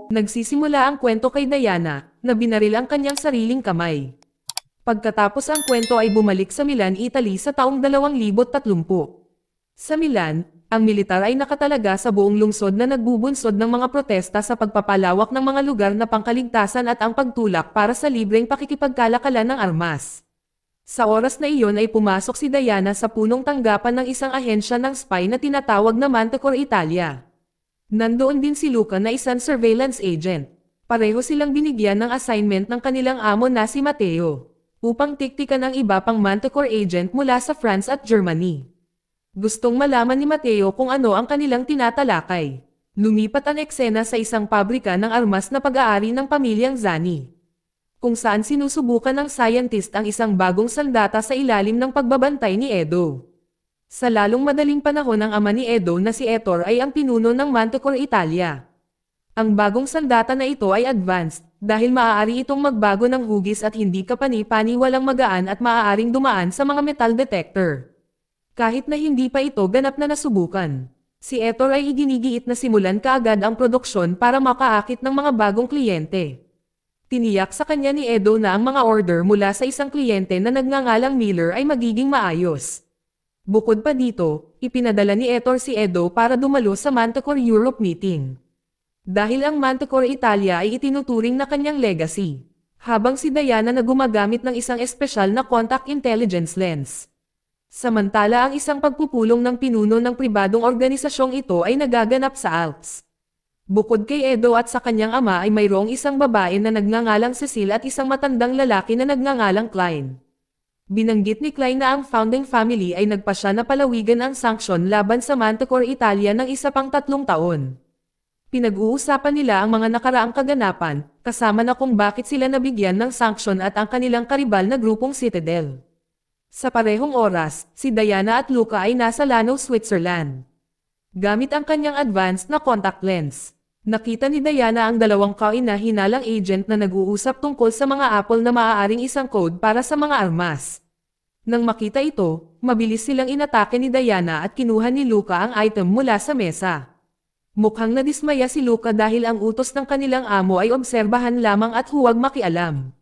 Nagsisimula ang kwento kay Diana, na binaril ang kanyang sariling kamay. Pagkatapos ang kwento ay bumalik sa Milan, Italy sa taong 2030. Sa Milan, ang militar ay nakatalaga sa buong lungsod na nagbubunsod ng mga protesta sa pagpapalawak ng mga lugar na pangkaligtasan at ang pagtulak para sa libreng pakikipagkalakalan ng armas. Sa oras na iyon ay pumasok si Diana sa punong tanggapan ng isang ahensya ng spy na tinatawag na Manticore Italia. Nandoon din si Luca na isang surveillance agent. Pareho silang binigyan ng assignment ng kanilang amo na si Matteo, upang tiktikan ang iba pang Manticore agent mula sa France at Germany. Gustong malaman ni Matteo kung ano ang kanilang tinatalakay. Lumipat ang eksena sa isang pabrika ng armas na pag-aari ng pamilyang Zani, kung saan sinusubukan ng scientist ang isang bagong sandata sa ilalim ng pagbabantay ni Edo. Sa lalong madaling panahon, ang ama ni Edo na si Ettore ay ang pinuno ng Manticore Italia. Ang bagong sandata na ito ay advanced, dahil maaari itong magbago ng hugis at hindi kapani-pani, walang magaan at maaaring dumaan sa mga metal detector. Kahit na hindi pa ito ganap na nasubukan, si Ettore ay iginigiit na simulan kaagad ang produksyon para makaakit ng mga bagong kliyente. Tiniyak sa kanya ni Edo na ang mga order mula sa isang kliyente na nagngangalang Miller ay magiging maayos. Bukod pa dito, ipinadala ni Ettore si Edo para dumalo sa Manticore Europe meeting. Dahil ang Manticore Italia ay itinuturing na kanyang legacy, habang si Diana na gumagamit ng isang espesyal na contact intelligence lens. Samantala ang isang pagpupulong ng pinuno ng pribadong organisasyong ito ay nagaganap sa Alps. Bukod kay Edo at sa kanyang ama ay mayroong isang babae na nagngangalang Cecile at isang matandang lalaki na nagngangalang Klein. Binanggit ni Klein na ang founding family ay nagpasya na palawigan ang sanksyon laban sa Manticore Italia ng isa pang 3 taon. Pinag-uusapan nila ang mga nakaraang kaganapan, kasama na kung bakit sila nabigyan ng sanksyon at ang kanilang karibal na grupong Citadel. Sa parehong oras, si Diana at Luca ay nasa Lanao, Switzerland. Gamit ang kanyang advanced na contact lens, nakita ni Diana ang dalawang kaina-hinalang agent na nag-uusap tungkol sa mga Apple na maaaring isang code para sa mga armas. Nang makita ito, mabilis silang inatake ni Diana at kinuha ni Luca ang item mula sa mesa. Mukhang nadismaya si Luca dahil ang utos ng kanilang amo ay obserbahan lamang at huwag makialam.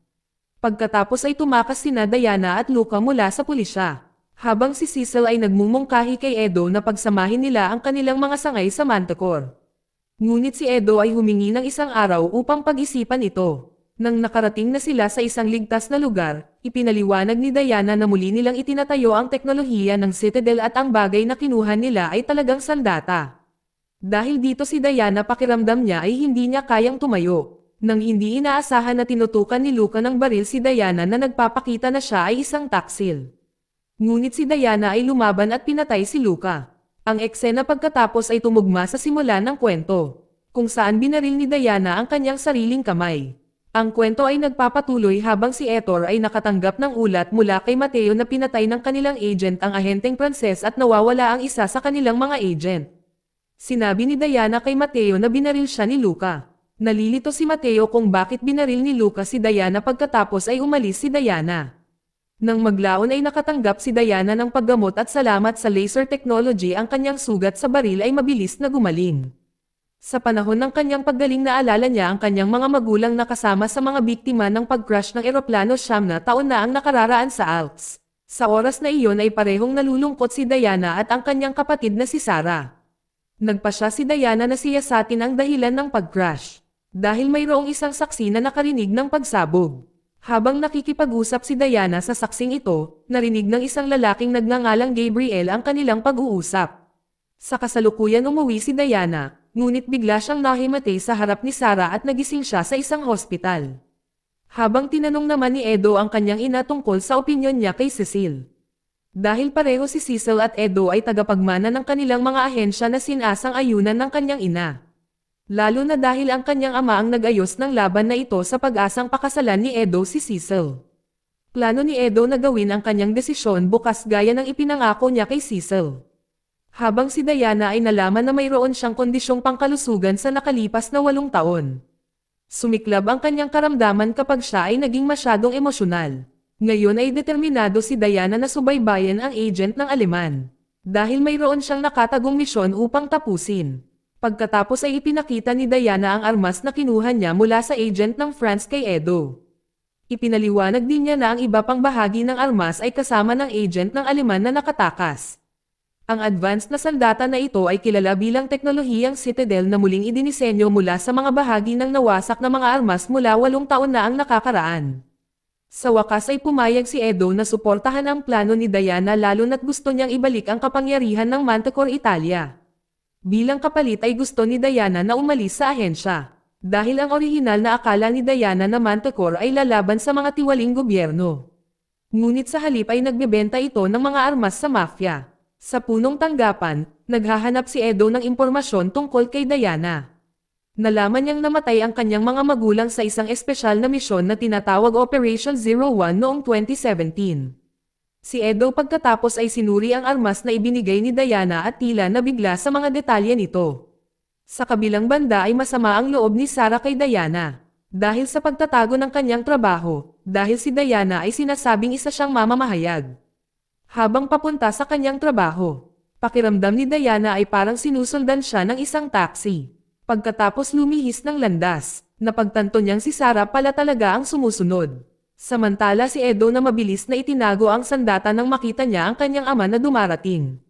Pagkatapos ay tumakas sina Diana at Luca mula sa pulisya, habang si Cecil ay nagmumungkahi kay Edo na pagsamahin nila ang kanilang mga sangay sa Manticore. Ngunit si Edo ay humingi ng isang araw upang pag-isipan ito. Nang nakarating na sila sa isang ligtas na lugar, ipinaliwanag ni Diana na muli nilang itinatayo ang teknolohiya ng Citadel at ang bagay na kinuha nila ay talagang sandata. Dahil dito si Diana, pakiramdam niya ay hindi niya kayang tumayo. Nang hindi inaasahan na tinutukan ni Luca ng baril si Diana na nagpapakita na siya ay isang taksil. Ngunit si Diana ay lumaban at pinatay si Luca. Ang eksena pagkatapos ay tumugma sa simula ng kwento, kung saan binaril ni Diana ang kanyang sariling kamay. Ang kwento ay nagpapatuloy habang si Ettore ay nakatanggap ng ulat mula kay Matteo na pinatay ng kanilang agent ang ahenteng Pranses at nawawala ang isa sa kanilang mga agent. Sinabi ni Diana kay Matteo na binaril siya ni Luca. Nalilito si Matteo kung bakit binaril ni Luca si Diana, pagkatapos ay umalis si Diana. Nang maglaon ay nakatanggap si Diana ng paggamot at salamat sa laser technology ang kanyang sugat sa baril ay mabilis na gumaling. Sa panahon ng kanyang paggaling, naalala niya ang kanyang mga magulang na kasama sa mga biktima ng pag-crash ng eroplano 9 na taon na ang nakararaan sa Alps. Sa oras na iyon ay parehong nalulungkot si Diana at ang kanyang kapatid na si Sarah. Nagpasya si Diana na siyasatin ang dahilan ng pag-crash, dahil mayroong isang saksi na nakarinig ng pagsabog. Habang nakikipag-usap si Diana sa saksing ito, narinig ng isang lalaking nagngangalang Gabriel ang kanilang pag-uusap. Sa kasalukuyan umuwi si Diana, ngunit bigla siyang nahimatay sa harap ni Sarah at nagising siya sa isang hospital. Habang tinanong naman ni Edo ang kanyang ina tungkol sa opinyon niya kay Cecile. Dahil pareho si Cecil at Edo ay tagapagmana ng kanilang mga ahensya na sinasang ayunan ng kanyang ina. Lalo na dahil ang kanyang ama ang nag-ayos ng laban na ito sa pag-asang pakasalan ni Edo si Cecil. Plano ni Edo na gawin ang kanyang desisyon bukas gaya ng ipinangako niya kay Cecil. Habang si Diana ay nalaman na mayroon siyang kondisyong pangkalusugan sa nakalipas na 8 taon. Sumiklab ang kanyang karamdaman kapag siya ay naging masyadong emosyonal. Ngayon ay determinado si Diana na subaybayan ang agent ng Aleman, dahil mayroon siyang nakatagong misyon upang tapusin. Pagkatapos ay ipinakita ni Diana ang armas na kinuha niya mula sa agent ng France kay Edo. Ipinaliwanag din niya na ang iba pang bahagi ng armas ay kasama ng agent ng Aleman na nakatakas. Ang advanced na sandata na ito ay kilala bilang teknolohiyang Citadel na muling idinisenyo mula sa mga bahagi ng nawasak na mga armas mula 8 taon na ang nakakaraan. Sa wakas ay pumayag si Edo na suportahan ang plano ni Diana lalo na't gusto niyang ibalik ang kapangyarihan ng Manticore Italia. Bilang kapalit ay gusto ni Diana na umalis sa ahensya. Dahil ang orihinal na akala ni Diana na Manticore ay lalaban sa mga tiwaling gobyerno. Ngunit sa halip ay nagbebenta ito ng mga armas sa mafia. Sa punong tanggapan, naghahanap si Edo ng impormasyon tungkol kay Diana. Nalaman niyang namatay ang kanyang mga magulang sa isang espesyal na misyon na tinatawag Operation 01 noong 2017. Si Edo pagkatapos ay sinuri ang armas na ibinigay ni Diana at tila nabigla sa mga detalye nito. Sa kabilang banda ay masama ang loob ni Sarah kay Diana. Dahil sa pagtatago ng kanyang trabaho, dahil si Diana ay sinasabing isa siyang mamamahayag. Habang papunta sa kanyang trabaho, pakiramdam ni Diana ay parang sinusundan siya ng isang taxi. Pagkatapos lumihis ng landas, napagtanto niyang si Sarah pala talaga ang sumusunod. Samantala si Edo na mabilis na itinago ang sandata nang makita niya ang kanyang ama na dumarating.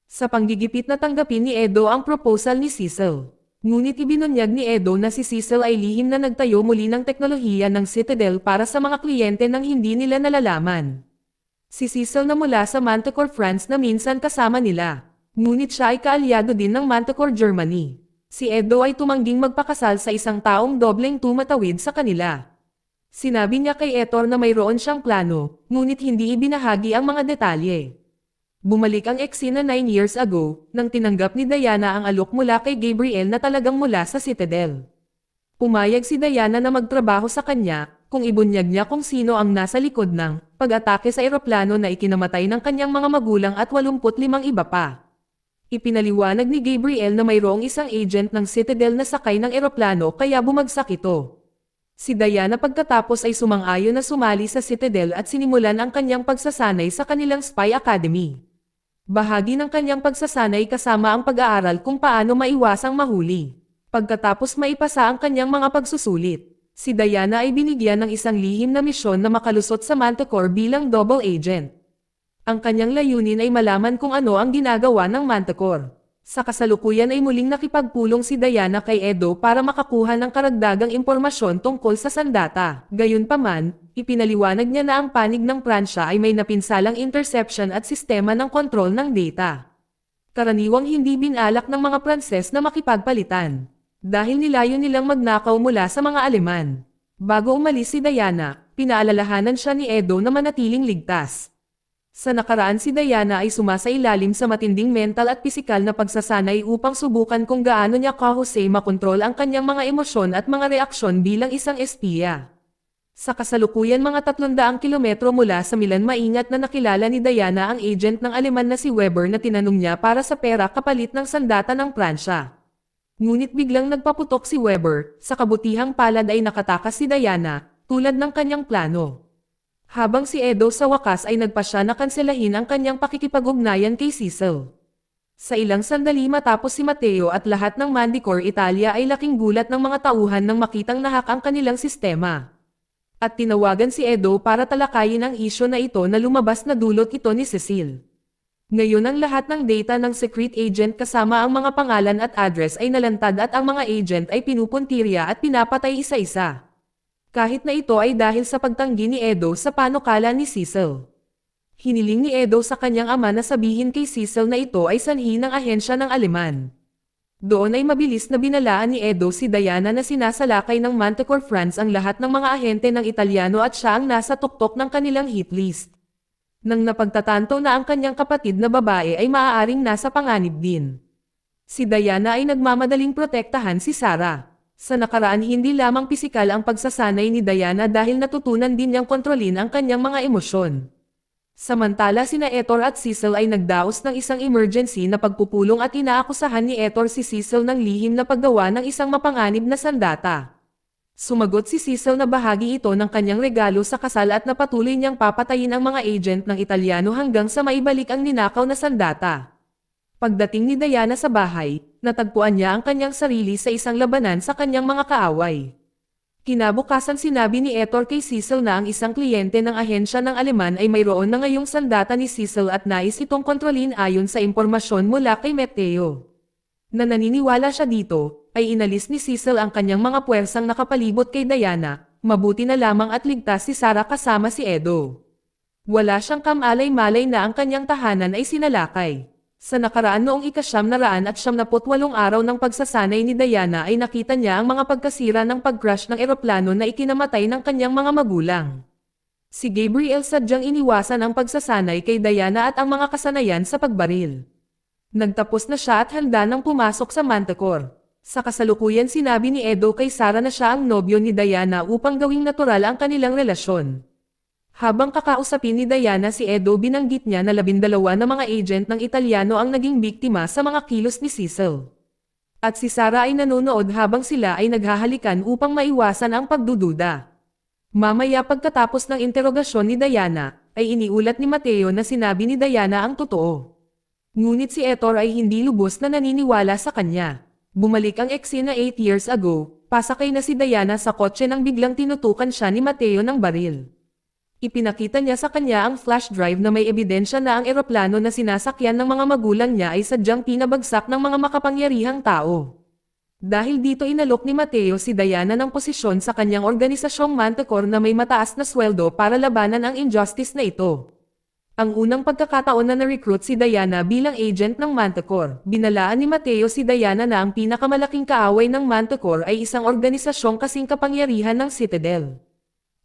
Sa panggigipit na tanggapin ni Edo ang proposal ni Cecil. Ngunit ibinunyag ni Edo na si Cecil ay lihim na nagtayo muli ng teknolohiya ng Citadel para sa mga kliyente nang hindi nila nalalaman. Si Cecil na mula sa Manticore France na minsan kasama nila. Ngunit siya ay kaalyado din ng Manticore Germany. Si Edo ay tumangging magpakasal sa isang taong dobleng tumatawid sa kanila. Sinabi niya kay Etor na mayroon siyang plano, ngunit hindi ibinahagi ang mga detalye. Bumalik ang eksena 9 years ago, nang tinanggap ni Diana ang alok mula kay Gabriel na talagang mula sa Citadel. Pumayag si Diana na magtrabaho sa kanya, kung ibunyag niya kung sino ang nasa likod ng pag-atake sa eroplano na ikinamatay ng kanyang mga magulang at 85 iba pa. Ipinaliwanag ni Gabriel na mayroong isang agent ng Citadel na sakay ng eroplano kaya bumagsak ito. Si Diana pagkatapos ay sumang-ayon na sumali sa Citadel at sinimulan ang kanyang pagsasanay sa kanilang spy academy. Bahagi ng kanyang pagsasanay kasama ang pag-aaral kung paano maiwasang mahuli. Pagkatapos maipasa ang kanyang mga pagsusulit, si Diana ay binigyan ng isang lihim na misyon na makalusot sa Manticore bilang double agent. Ang kanyang layunin ay malaman kung ano ang ginagawa ng Manticore. Sa kasalukuyan ay muling nakipagpulong si Diana kay Edo para makakuha ng karagdagang impormasyon tungkol sa sandata. Gayunpaman, ipinaliwanag niya na ang panig ng Pransya ay may napinsalang interception at sistema ng kontrol ng data. Karaniwang hindi binalak ng mga Pranses na makipagpalitan. Dahil nilayo nilang magnakaw mula sa mga Aleman. Bago umalis si Diana, pinaalalahanan siya ni Edo na manatiling ligtas. Sa nakaraan si Diana ay sumasailalim sa matinding mental at pisikal na pagsasanay upang subukan kung gaano niya kahusay makontrol ang kanyang mga emosyon at mga reaksyon bilang isang espiya. Sa kasalukuyan mga 300 kilometro mula sa Milan maingat na nakilala ni Diana ang agent ng Aleman na si Weber na tinanong niya para sa pera kapalit ng sandata ng Pransya. Ngunit biglang nagpaputok si Weber, sa kabutihang palad ay nakatakas si Diana, tulad ng kanyang plano. Habang si Edo sa wakas ay nagpasya na kanselahin ang kanyang pakikipag-ugnayan kay Cecil. Sa ilang sandali matapos si Matteo at lahat ng Manticore Italia ay laking gulat ng mga tauhan nang makitang nahak ang kanilang sistema. At tinawagan si Edo para talakayin ang isyo na ito na lumabas na dulot ito ni Cecil. Ngayon ang lahat ng data ng secret agent kasama ang mga pangalan at address ay nalantad at ang mga agent ay pinupuntirya at pinapatay isa-isa. Kahit na ito ay dahil sa pagtanggi ni Edo sa panukala ni Cecil. Hiniling ni Edo sa kanyang ama na sabihin kay Cecil na ito ay sanhi ng ahensya ng Aleman. Doon ay mabilis na binalaan ni Edo si Diana na sinasalakay ng Manticore France ang lahat ng mga ahente ng Italyano at siya ang nasa tuktok ng kanilang hit list. Nang napagtatanto na ang kanyang kapatid na babae ay maaaring nasa panganib din. Si Diana ay nagmamadaling protektahan si Sarah. Sa nakaraan hindi lamang pisikal ang pagsasanay ni Diana dahil natutunan din niyang kontrolin ang kanyang mga emosyon. Samantala sina Etor at Cecil ay nagdaos ng isang emergency na pagpupulong at inaakusahan ni Etor si Cecil ng lihim na paggawa ng isang mapanganib na sandata. Sumagot si Cecil na bahagi ito ng kanyang regalo sa kasal at napatuloy niyang papatayin ang mga agent ng Italyano hanggang sa maibalik ang ninakaw na sandata. Pagdating ni Diana sa bahay, natagpuan niya ang kanyang sarili sa isang labanan sa kanyang mga kaaway. Kinabukasan sinabi ni Ettore kay Cecil na ang isang kliyente ng ahensya ng Aleman ay mayroon na ngayong sandata ni Cecil at nais itong kontrolin ayon sa impormasyon mula kay Matteo. Na naniniwala siya dito, ay inalis ni Cecil ang kanyang mga puwersang nakapalibot kay Diana, mabuti na lamang at ligtas si Sarah kasama si Edo. Wala siyang kamalay-malay na ang kanyang tahanan ay sinalakay. Sa nakaraan noong ika-978 araw ng pagsasanay ni Diana ay nakita niya ang mga pagkasira ng pag-crash ng eroplano na ikinamatay ng kanyang mga magulang. Si Gabriel sadyang iniwasan ang pagsasanay kay Diana at ang mga kasanayan sa pagbaril. Nagtapos na siya at handa nang pumasok sa Manticore. Sa kasalukuyan sinabi ni Edo kay Sarah na siya ang nobyo ni Diana upang gawing natural ang kanilang relasyon. Habang kakausapin ni Diana si Edo binanggit niya na 12 na mga agent ng Italyano ang naging biktima sa mga kilos ni Cecil. At si Sarah ay nanonood habang sila ay naghahalikan upang maiwasan ang pagdududa. Mamaya pagkatapos ng interogasyon ni Diana, ay iniulat ni Matteo na sinabi ni Diana ang totoo. Ngunit si Ettore ay hindi lubos na naniniwala sa kanya. Bumalik ang eksena 8 years ago, pasakay na si Diana sa kotse nang biglang tinutukan siya ni Matteo ng baril. Ipinakita niya sa kanya ang flash drive na may ebidensya na ang eroplano na sinasakyan ng mga magulang niya ay sadyang pinabagsak ng mga makapangyarihang tao. Dahil dito inalok ni Matteo si Diana ng posisyon sa kanyang organisasyong Manticore na may mataas na sweldo para labanan ang injustice na ito. Ang unang pagkakataon na na-recruit si Diana bilang agent ng Manticore, binalaan ni Matteo si Diana na ang pinakamalaking kaaway ng Manticore ay isang organisasyong kasing kapangyarihan ng Citadel.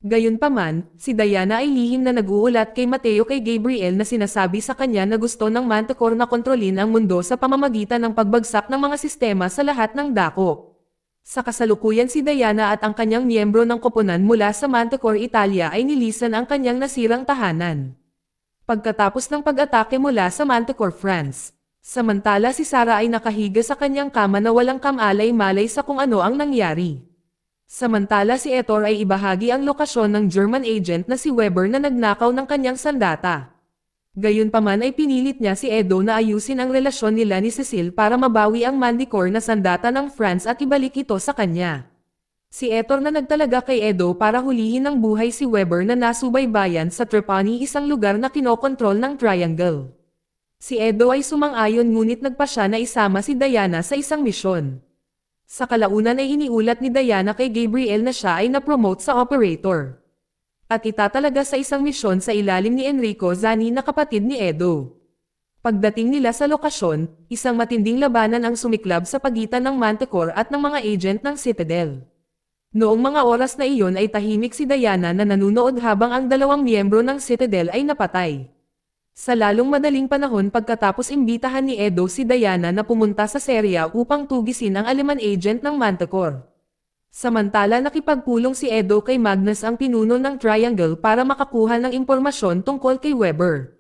Gayunpaman, si Diana ay lihim na nag-uulat kay Matteo kay Gabriel na sinasabi sa kanya na gusto ng Manticore na kontrolin ang mundo sa pamamagitan ng pagbagsak ng mga sistema sa lahat ng dako. Sa kasalukuyan si Diana at ang kanyang miyembro ng koponan mula sa Manticore Italia ay nilisan ang kanyang nasirang tahanan. Pagkatapos ng pag-atake mula sa Manticore France, samantala si Sarah ay nakahiga sa kanyang kama na walang kamalay-malay sa kung ano ang nangyari. Samantala si Ettore ay ibahagi ang lokasyon ng German agent na si Weber na nagnakaw ng kanyang sandata. Gayunpaman ay pinilit niya si Edo na ayusin ang relasyon nila ni Cecil para mabawi ang Manticore na sandata ng France at ibalik ito sa kanya. Si Ettore na nagtalaga kay Edo para hulihin ng buhay si Weber na nasubaybayan sa Trapani, isang lugar na kinokontrol ng Triangle. Si Edo ay sumang-ayon ngunit nagpa siya na isama si Diana sa isang misyon. Sa kalaunan ay iniulat ni Diana kay Gabriel na siya ay na-promote sa operator. At itatalaga sa isang misyon sa ilalim ni Enrico Zani na kapatid ni Edo. Pagdating nila sa lokasyon, isang matinding labanan ang sumiklab sa pagitan ng Manticore at ng mga agent ng Citadel. Noong mga oras na iyon ay tahimik si Diana na nanunood habang ang dalawang miyembro ng Citadel ay napatay. Sa lalong madaling panahon pagkatapos imbitahan ni Edo si Diana na pumunta sa Serbia upang tugisin ang Aleman agent ng Manticore. Samantala nakipagpulong si Edo kay Magnus ang pinuno ng Triangle para makakuha ng impormasyon tungkol kay Weber.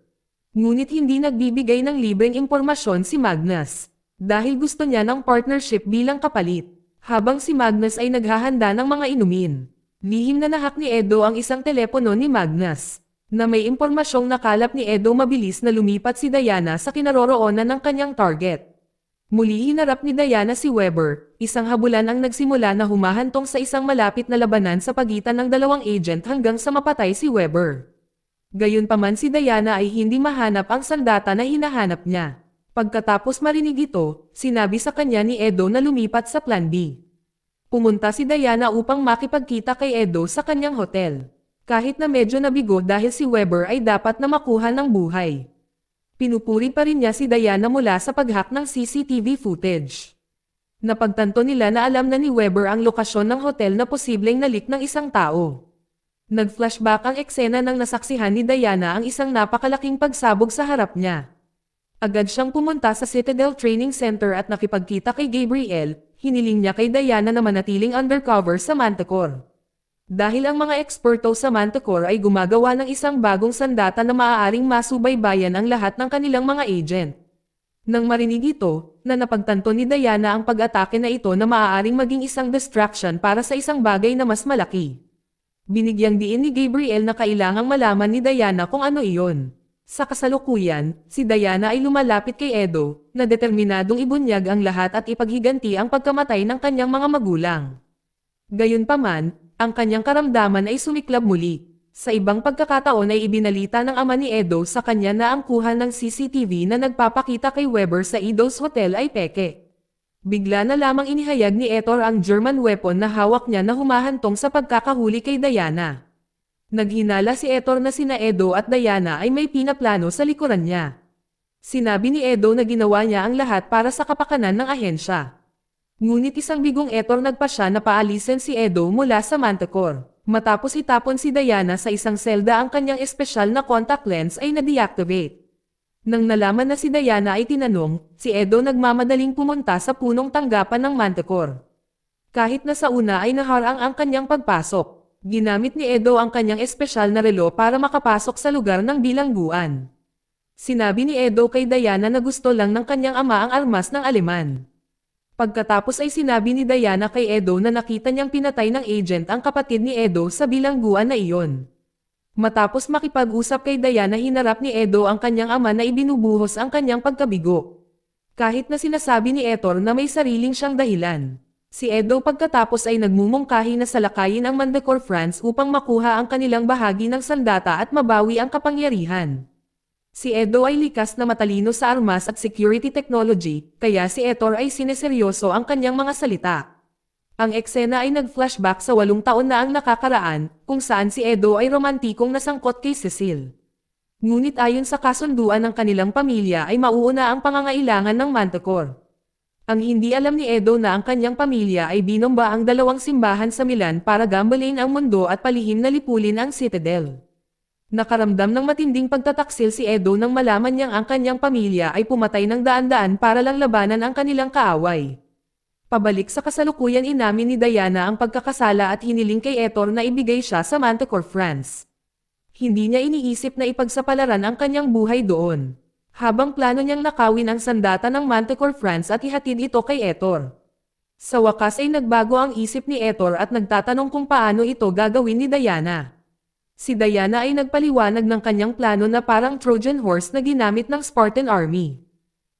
Ngunit hindi nagbibigay ng libreng impormasyon si Magnus, dahil gusto niya ng partnership bilang kapalit, habang si Magnus ay naghahanda ng mga inumin. Lihim na nahak ni Edo ang isang telepono ni Magnus, na may impormasyong nakalap ni Edo mabilis na lumipat si Diana sa kinaroroonan ng kanyang target. Muli hinarap ni Diana si Weber, isang habulan ang nagsimula na humahantong sa isang malapit na labanan sa pagitan ng dalawang agent hanggang sa mapatay si Weber. Gayunpaman si Diana ay hindi mahanap ang sandata na hinahanap niya. Pagkatapos marinig ito, sinabi sa kanya ni Edo na lumipat sa Plan B. Pumunta si Diana upang makipagkita kay Edo sa kanyang hotel. Kahit na medyo nabigo dahil si Weber ay dapat na makuha ng buhay. Pinupuri pa rin niya si Diana mula sa pag-hack ng CCTV footage. Napagtanto nila na alam na ni Weber ang lokasyon ng hotel na posibleng nalik ng isang tao. Nag-flashback ang eksena ng nasaksihan ni Diana ang isang napakalaking pagsabog sa harap niya. Agad siyang pumunta sa Citadel Training Center at nakipagkita kay Gabriel, hiniling niya kay Diana na manatiling undercover sa Manticore. Dahil ang mga eksperto sa Manticore ay gumagawa ng isang bagong sandata na maaaring masubaybayan ang lahat ng kanilang mga agent. Nang marinig ito, na napagtanto ni Diana ang pag-atake na ito na maaaring maging isang distraction para sa isang bagay na mas malaki. Binigyang diin ni Gabriel na kailangang malaman ni Diana kung ano iyon. Sa kasalukuyan, si Diana ay lumalapit kay Edo, na determinadong ibunyag ang lahat at ipaghiganti ang pagkamatay ng kanyang mga magulang. Gayunpaman, ang kanyang karamdaman ay sumiklab muli. Sa ibang pagkakataon ay ibinalita ng ama ni Edo sa kanya na ang kuha ng CCTV na nagpapakita kay Weber sa Edo's Hotel ay peke. Bigla na lamang inihayag ni Etor ang German weapon na hawak niya na humahantong sa pagkakahuli kay Diana. Naghinala si Etor na sina Edo at Diana ay may pinaplano sa likuran niya. Sinabi ni Edo na ginawa niya ang lahat para sa kapakanan ng ahensya. Ngunit isang bigong Etor nagpasya na paalisin si Edo mula sa Manticore. Matapos itapon si Diana sa isang selda ang kanyang espesyal na contact lens ay na-deactivate. Nang nalaman na si Diana ay tinanong, si Edo nagmamadaling pumunta sa punong tanggapan ng Manticore. Kahit na sa una ay naharang ang kanyang pagpasok, ginamit ni Edo ang kanyang espesyal na relo para makapasok sa lugar ng bilangguan. Sinabi ni Edo kay Diana na gusto lang ng kanyang ama ang armas ng Aleman. Pagkatapos ay sinabi ni Diana kay Edo na nakita niyang pinatay ng agent ang kapatid ni Edo sa bilangguan na iyon. Matapos makipag-usap kay Diana, hinarap ni Edo ang kanyang ama na ibinubuhos ang kanyang pagkabigo. Kahit na sinasabi ni Etor na may sariling siyang dahilan. Si Edo pagkatapos ay nagmumungkahi na salakayin ang Manticore France upang makuha ang kanilang bahagi ng sandata at mabawi ang kapangyarihan. Si Edo ay likas na matalino sa armas at security technology, kaya si Etor ay sineseryoso ang kanyang mga salita. Ang eksena ay nag-flashback sa 8 taon na ang nakakaraan, kung saan si Edo ay romantikong nasangkot kay Cecil. Ngunit ayon sa kasunduan ng kanilang pamilya ay mauuna ang pangangailangan ng Manticore. Ang hindi alam ni Edo na ang kanyang pamilya ay binomba ang 2 simbahan sa Milan para gambalain ang mundo at palihim na lipulin ang Citadel. Nakaramdam ng matinding pagtataksil si Edo nang malaman niyang ang kanyang pamilya ay pumatay ng daan-daan para lang labanan ang kanilang kaaway. Pabalik sa kasalukuyan, inamin ni Diana ang pagkakasala at hiniling kay Etor na ibigay siya sa Manticore France. Hindi niya iniisip na ipagsapalaran ang kanyang buhay doon. Habang plano niyang nakawin ang sandata ng Manticore France at ihatid ito kay Etor. Sa wakas ay nagbago ang isip ni Etor at nagtatanong kung paano ito gagawin ni Diana. Si Diana ay nagpaliwanag ng kanyang plano na parang Trojan horse na ginamit ng Spartan Army.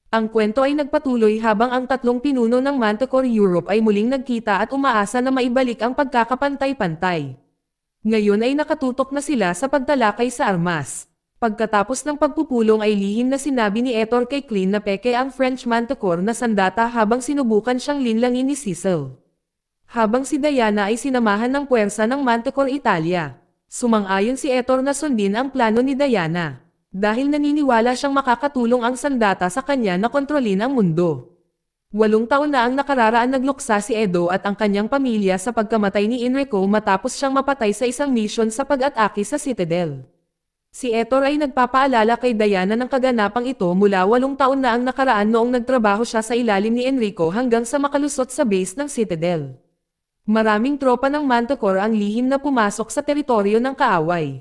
Ang kwento ay nagpatuloy habang ang 3 pinuno ng Manticore Europe ay muling nagkita at umaasa na maibalik ang pagkakapantay-pantay. Ngayon ay nakatutok na sila sa pagtalakay sa armas. Pagkatapos ng pagpupulong ay lihim na sinabi ni Etor kay Clint na peke ang French Manticore na sandata habang sinubukan siyang linlangin ni Cecil. Habang si Diana ay sinamahan ng puwersa ng Manticore Italia. Sumang-ayon si Etor na sundin ang plano ni Diana, dahil naniniwala siyang makakatulong ang sandata sa kanya na kontrolin ang mundo. 8 taon na ang nakararaan nagluksa si Edo at ang kanyang pamilya sa pagkamatay ni Enrico matapos siyang mapatay sa isang mission sa pag-atake sa Citadel. Si Etor ay nagpapaalala kay Diana ng kaganapang ito mula 8 taon na ang nakaraan noong nagtrabaho siya sa ilalim ni Enrico hanggang sa makalusot sa base ng Citadel. Maraming tropa ng Manticore ang lihim na pumasok sa teritoryo ng kaaway.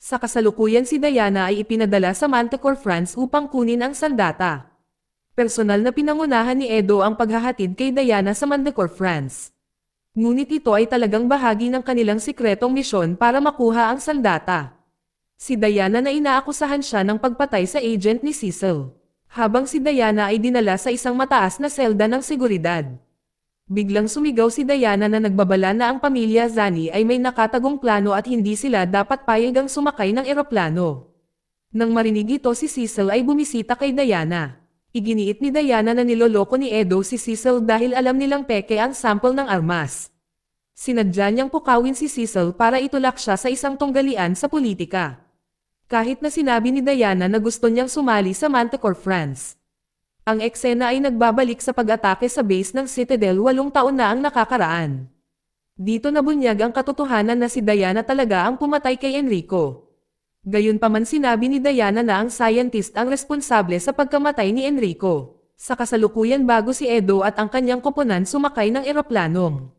Sa kasalukuyan si Diana ay ipinadala sa Manticore France upang kunin ang sandata. Personal na pinangunahan ni Edo ang paghahatid kay Diana sa Manticore France. Ngunit ito ay talagang bahagi ng kanilang sikretong misyon para makuha ang sandata. Si Diana na inaakusahan siya ng pagpatay sa agent ni Cecil, habang si Diana ay dinala sa isang mataas na selda ng seguridad. Biglang sumigaw si Diana na nagbabala na ang pamilya Zani ay may nakatagong plano at hindi sila dapat payagang sumakay ng eroplano. Nang marinig ito, si Cecil ay bumisita kay Diana. Iginiit ni Diana na niloloko ni Edo si Cecil dahil alam nilang peke ang sample ng armas. Sinadya niyang pukawin si Cecil para itulak siya sa isang tunggalian sa politika. Kahit na sinabi ni Diana na gusto niyang sumali sa Manticore France. Ang eksena ay nagbabalik sa pag-atake sa base ng Citadel 8 taon na ang nakakaraan. Dito nabunyag ang katotohanan na si Diana talaga ang pumatay kay Enrico. Gayunpaman sinabi ni Diana na ang scientist ang responsable sa pagkamatay ni Enrico. Sa kasalukuyan bago si Edo at ang kanyang koponan sumakay ng eroplanong.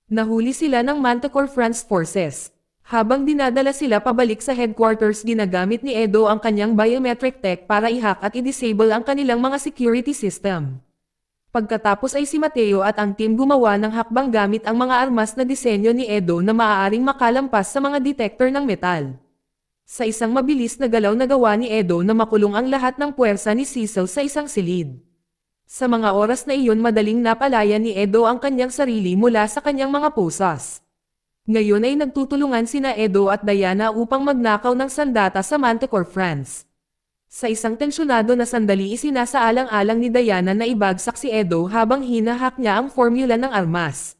Nahuli sila ng Manticore France Forces. Habang dinadala sila pabalik sa headquarters, ginagamit ni Edo ang kanyang biometric tech para i-hack at i-disable ang kanilang mga security system. Pagkatapos ay si Mateo at ang team gumawa ng hakbang gamit ang mga armas na disenyo ni Edo na maaaring makalampas sa mga detector ng metal. Sa isang mabilis na galaw na gawa ni Edo na makulong ang lahat ng puwersa ni Cecil sa isang silid. Sa mga oras na iyon madaling napalaya ni Edo ang kanyang sarili mula sa kanyang mga posas. Ngayon ay nagtutulungan sina Edo at Diana upang magnakaw ng sandata sa Manticore, France. Sa isang tensyonado na sandali isinasaalang-alang ni Diana na ibagsak si Edo habang hinahak niya ang formula ng armas.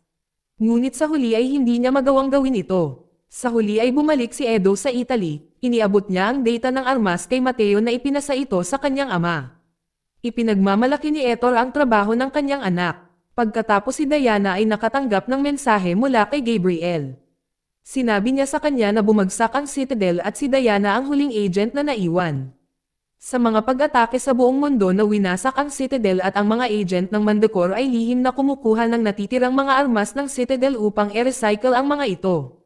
Ngunit sa huli ay hindi niya magawang gawin ito. Sa huli ay bumalik si Edo sa Italy, iniabot niya ang data ng armas kay Matteo na ipinasa ito sa kanyang ama. Ipinagmamalaki ni Ettore ang trabaho ng kanyang anak. Pagkatapos si Diana ay nakatanggap ng mensahe mula kay Gabriel. Sinabi niya sa kanya na bumagsak ang Citadel at si Diana ang huling agent na naiwan. Sa mga pag-atake sa buong mundo na winasak ang Citadel at ang mga agent ng Manticore ay lihim na kumukuha ng natitirang mga armas ng Citadel upang i-recycle ang mga ito.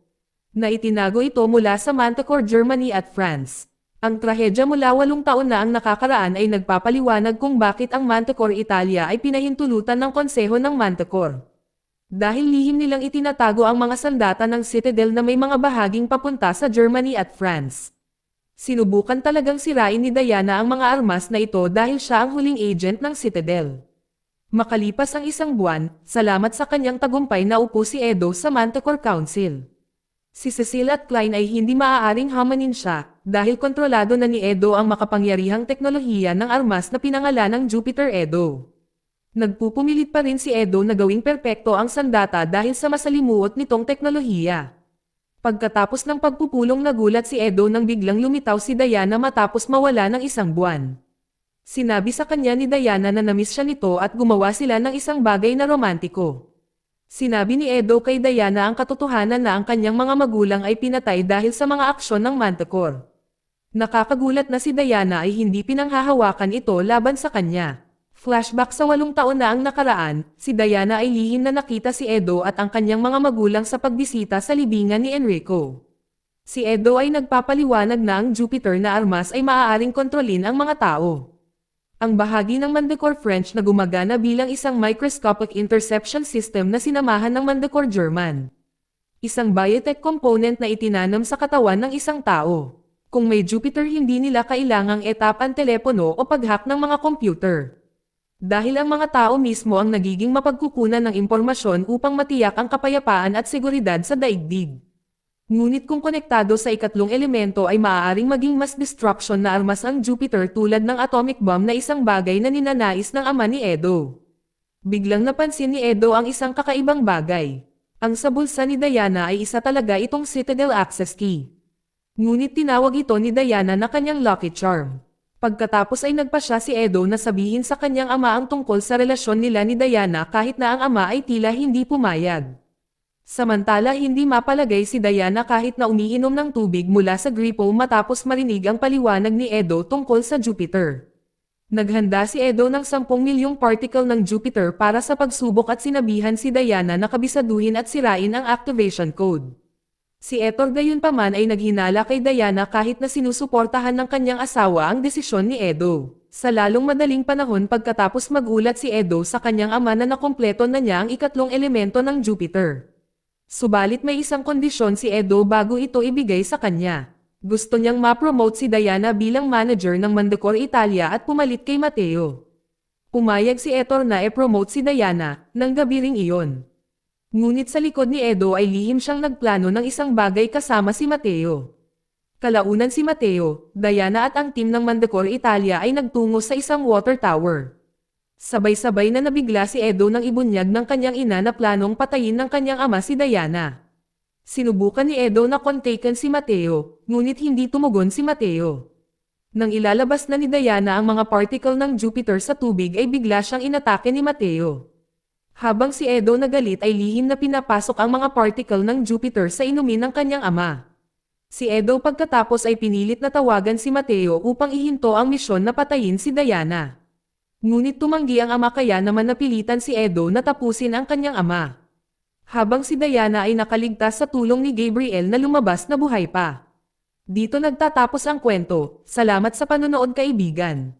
Na itinago ito mula sa Manticore, Germany at France. Ang trahedya mula 8 taon na ang nakakaraan ay nagpapaliwanag kung bakit ang Manticore Italia ay pinahintulutan ng Konseho ng Manticore. Dahil lihim nilang itinatago ang mga sandata ng Citadel na may mga bahaging papunta sa Germany at France. Sinubukan talagang sirain ni Diana ang mga armas na ito dahil siya ang huling agent ng Citadel. Makalipas ang 1 buwan, salamat sa kanyang tagumpay naupo si Edo sa Manticore Council. Si Cecil at Klein ay hindi maaaring hamanin siya, dahil kontrolado na ni Edo ang makapangyarihang teknolohiya ng armas na pinangalan ng Jupiter Edo. Nagpupumilit pa rin si Edo na gawing perpekto ang sandata dahil sa masalimuot nitong teknolohiya. Pagkatapos ng pagpupulong nagulat si Edo nang biglang lumitaw si Diana matapos mawala ng 1 buwan. Sinabi sa kanya ni Diana na namiss siya nito at gumawa sila ng isang bagay na romantiko. Sinabi ni Edo kay Diana ang katotohanan na ang kanyang mga magulang ay pinatay dahil sa mga aksyon ng Manticore. Nakakagulat na si Diana ay hindi pinanghahawakan ito laban sa kanya. Flashback sa 8 taon na ang nakaraan, si Diana ay lihim na nakita si Edo at ang kanyang mga magulang sa pagbisita sa libingan ni Enrico. Si Edo ay nagpapaliwanag na ang Jupiter na armas ay maaaring kontrolin ang mga tao. Ang bahagi ng Manticore French na gumagana bilang isang microscopic interception system na sinamahan ng Manticore German. Isang biotech component na itinanam sa katawan ng isang tao. Kung may Jupiter hindi nila kailangang etap ang telepono o pag-hack ng mga computer. Dahil ang mga tao mismo ang nagiging mapagkukunan ng impormasyon upang matiyak ang kapayapaan at seguridad sa daigdig. Ngunit kung konektado sa ikatlong elemento ay maaaring maging mas destruction na armas ang Jupiter tulad ng atomic bomb na isang bagay na ninanais ng ama ni Edo. Biglang napansin ni Edo ang isang kakaibang bagay. Ang sa bulsa ni Diana ay isa talaga itong Citadel Access Key. Ngunit tinawag ito ni Diana na kanyang lucky charm. Pagkatapos ay nagpasya si Edo na sabihin sa kanyang ama ang tungkol sa relasyon nila ni Diana kahit na ang ama ay tila hindi pumayag. Samantala hindi mapalagay si Diana kahit na umiinom ng tubig mula sa gripo matapos marinig ang paliwanag ni Edo tungkol sa Jupiter. Naghanda si Edo ng 10 milyong particle ng Jupiter para sa pagsubok at sinabihan si Diana na kabisaduhin at sirain ang activation code. Si Ettore gayunpaman ay naghinala kay Diana kahit na sinusuportahan ng kanyang asawa ang desisyon ni Edo. Sa lalong madaling panahon pagkatapos magulat si Edo sa kanyang ama na nakumpleto na niya ang ikatlong elemento ng Jupiter. Subalit may isang kondisyon si Edo bago ito ibigay sa kanya. Gusto niyang ma-promote si Diana bilang manager ng Manticore Italia at pumalit kay Matteo. Pumayag si Ettore na e-promote si Diana, nang gabi ring iyon. Ngunit sa likod ni Edo ay lihim siyang nagplano ng isang bagay kasama si Matteo. Kalaunan si Matteo, Diana at ang team ng Manticore Italia ay nagtungo sa isang water tower. Sabay-sabay na nabigla si Edo nang ibunyag ng kanyang ina na planong patayin ng kanyang ama si Diana. Sinubukan ni Edo na kontaken si Matteo, ngunit hindi tumugon si Matteo. Nang ilalabas na ni Diana ang mga particle ng Jupiter sa tubig ay bigla siyang inatake ni Matteo. Habang si Edo nagalit ay lihim na pinapasok ang mga particle ng Jupiter sa inumin ng kanyang ama. Si Edo pagkatapos ay pinilit na tawagan si Matteo upang ihinto ang misyon na patayin si Diana. Ngunit tumanggi ang ama kaya naman napilitan si Edo na tapusin ang kanyang ama. Habang si Diana ay nakaligtas sa tulong ni Gabriel na lumabas na buhay pa. Dito nagtatapos ang kwento. Salamat sa panonood kaibigan.